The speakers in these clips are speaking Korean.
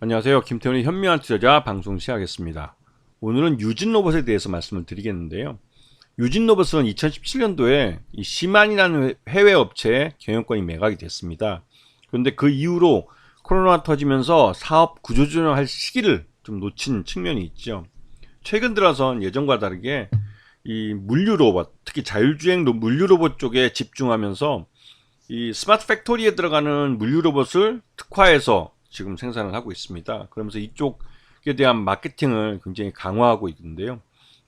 안녕하세요. 김태훈의 현명한 투자자 방송 시작하겠습니다. 오늘은 유진로봇에 대해서 말씀을 드리겠는데요. 유진로봇은 2017년도에 이 시만이라는 해외 업체에 경영권이 매각이 됐습니다. 그런데 그 이후로 코로나가 터지면서 사업 구조조정할 시기를 좀 놓친 측면이 있죠. 최근 들어선 예전과 다르게 이 물류로봇, 특히 자율주행 물류로봇 쪽에 집중하면서 이 스마트 팩토리에 들어가는 물류로봇을 특화해서 지금 생산을 하고 있습니다. 그러면서 이쪽에 대한 마케팅을 굉장히 강화하고 있는데요.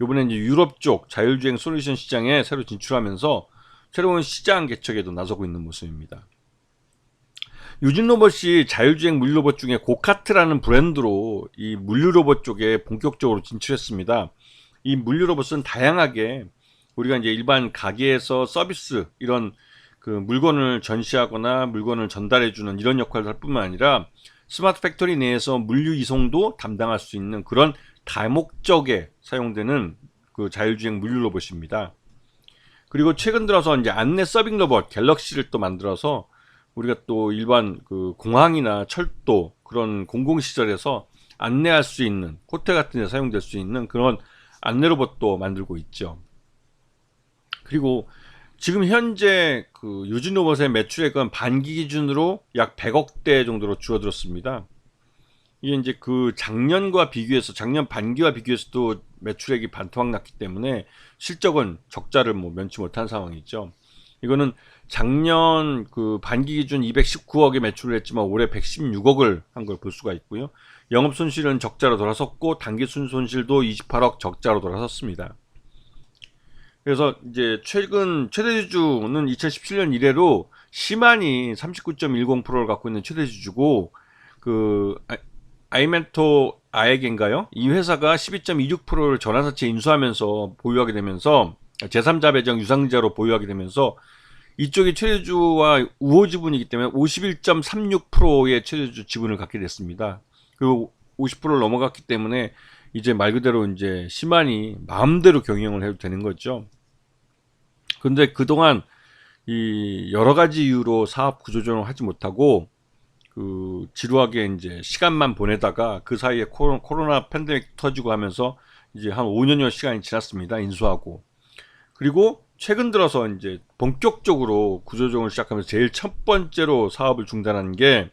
이번에 이제 유럽 쪽 자율주행 솔루션 시장에 새로 진출하면서 새로운 시장 개척에도 나서고 있는 모습입니다. 유진로봇이 자율주행 물류로봇 중에 고카트라는 브랜드로 이 물류로봇 쪽에 본격적으로 진출했습니다. 이 물류로봇은 다양하게 우리가 이제 일반 가게에서 서비스 이런 그 물건을 전시하거나 물건을 전달해주는 이런 역할을 할 뿐만 아니라 스마트 팩토리 내에서 물류 이송도 담당할 수 있는 그런 다목적에 사용되는 그 자율주행 물류 로봇입니다. 그리고 최근 들어서 이제 안내 서빙 로봇 갤럭시를 또 만들어서 우리가 또 일반 그 공항이나 철도 그런 공공시설에서 안내할 수 있는 호텔 같은 데 사용될 수 있는 그런 안내 로봇도 만들고 있죠. 그리고 지금 현재 그 유진 로봇의 매출액은 반기 기준으로 약 100억대 정도로 줄어들었습니다. 이게 이제 그 작년과 비교해서 작년 반기와 비교해서도 매출액이 반토막 났기 때문에 실적은 적자를 뭐 면치 못한 상황이죠. 이거는 작년 그 반기 기준 219억의 매출을 했지만 올해 116억을 한 걸 볼 수가 있고요. 영업 손실은 적자로 돌아섰고 단기 순손실도 28억 적자로 돌아섰습니다. 그래서 이제 최근 최대주주는 2017년 이래로 시만이 39.10%를 갖고 있는 최대주주고 그 아이멘토 아에겐가요? 이 회사가 12.26%를 전환사채 인수하면서 보유하게 되면서 제3자 배정 유상자로 보유하게 되면서 이쪽이 최대주와 우호 지분이기 때문에 51.36%의 최대주 지분을 갖게 됐습니다. 그리고 50%를 넘어갔기 때문에 이제 말 그대로 이제 시만이 마음대로 경영을 해도 되는 거죠. 근데 그동안 이 여러 가지 이유로 사업 구조조정을 하지 못하고 그 지루하게 이제 시간만 보내다가 그 사이에 코로나 팬데믹 터지고 하면서 이제 한 5년여 시간이 지났습니다. 인수하고. 그리고 최근 들어서 이제 본격적으로 구조조정을 시작하면서 제일 첫 번째로 사업을 중단한 게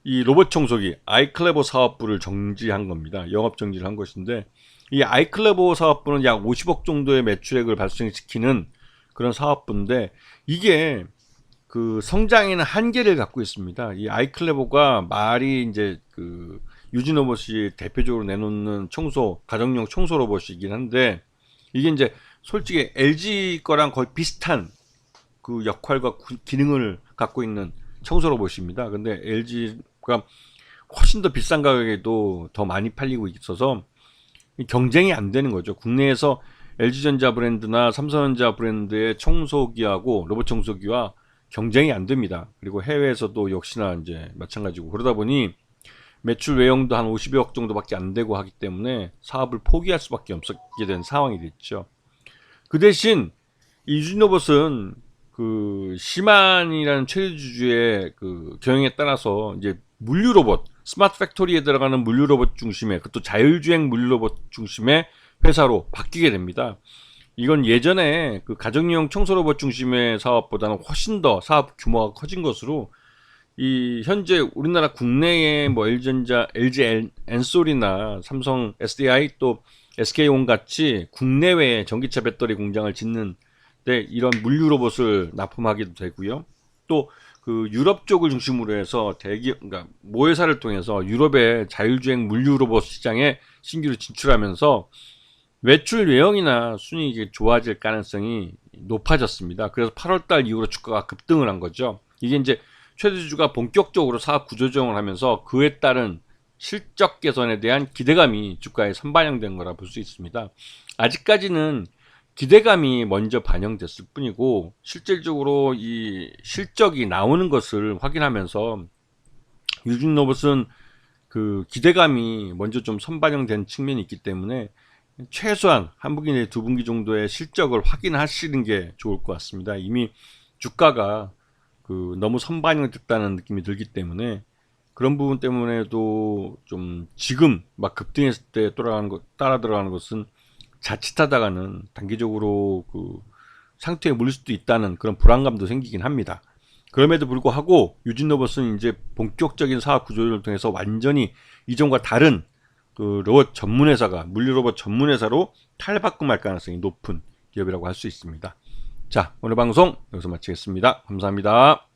이 로봇 청소기 아이클레버 사업부를 정지한 겁니다. 영업 정지를 한 것인데 이 아이클레버 사업부는 약 50억 정도의 매출액을 발생시키는 그런 사업부인데 이게 그 성장에는 한계를 갖고 있습니다. 이 아이클레버가 말이 이제 그 유진 로봇이 대표적으로 내놓는 청소 가정용 청소 로봇이긴 한데 이게 이제 솔직히 LG 거랑 거의 비슷한 그 역할과 기능을 갖고 있는 청소 로봇입니다. 근데 LG가 훨씬 더 비싼 가격에도 더 많이 팔리고 있어서 경쟁이 안 되는 거죠. 국내에서 LG전자 브랜드나 삼성전자 브랜드의 청소기하고 로봇 청소기와 경쟁이 안 됩니다. 그리고 해외에서도 역시나 이제 마찬가지고 그러다 보니 매출 외형도 한 50억 정도밖에 안 되고 하기 때문에 사업을 포기할 수밖에 없게 된 상황이 됐죠. 그 대신 이주노봇은 그 시만이라는 최대주주의 그 경영에 따라서 이제 물류 로봇, 스마트 팩토리에 들어가는 물류 로봇 중심의 그것도 자율주행 물류 로봇 중심의 회사로 바뀌게 됩니다. 이건 예전에 그 가정용 청소 로봇 중심의 사업보다는 훨씬 더 사업 규모가 커진 것으로 이 현재 우리나라 국내에 뭐 LG전자, LG 엔솔이나 삼성 SDI 또 SK온 같이 국내외에 전기차 배터리 공장을 짓는 데 이런 물류 로봇을 납품하기도 되고요. 또 그 유럽 쪽을 중심으로 해서 그러니까 모회사를 통해서 유럽의 자율주행 물류 로봇 시장에 신규로 진출하면서 매출 외형이나 순이익이 좋아질 가능성이 높아졌습니다. 그래서 8월달 이후로 주가가 급등을 한 거죠. 이게 이제 최대주주가 본격적으로 사업 구조조정을 하면서 그에 따른 실적 개선에 대한 기대감이 주가에 선반영된 거라 볼 수 있습니다. 아직까지는 기대감이 먼저 반영됐을 뿐이고 실질적으로 이 실적이 나오는 것을 확인하면서 유진로봇은 그 기대감이 먼저 좀 선반영된 측면이 있기 때문에 최소한 한 분기 내에 두 분기 정도의 실적을 확인하시는 게 좋을 것 같습니다. 이미 주가가 그 너무 선반영됐다는 느낌이 들기 때문에 그런 부분 때문에도 좀 지금 막 급등했을 때 따라 들어가는 것은 자칫하다가는 단기적으로 그 상투에 물릴 수도 있다는 그런 불안감도 생기긴 합니다. 그럼에도 불구하고 유진 로봇은 이제 본격적인 사업 구조를 통해서 완전히 이전과 다른 그 로봇 전문 회사가 물류 로봇 전문 회사로 탈바꿈할 가능성이 높은 기업이라고 할 수 있습니다. 자, 오늘 방송 여기서 마치겠습니다. 감사합니다.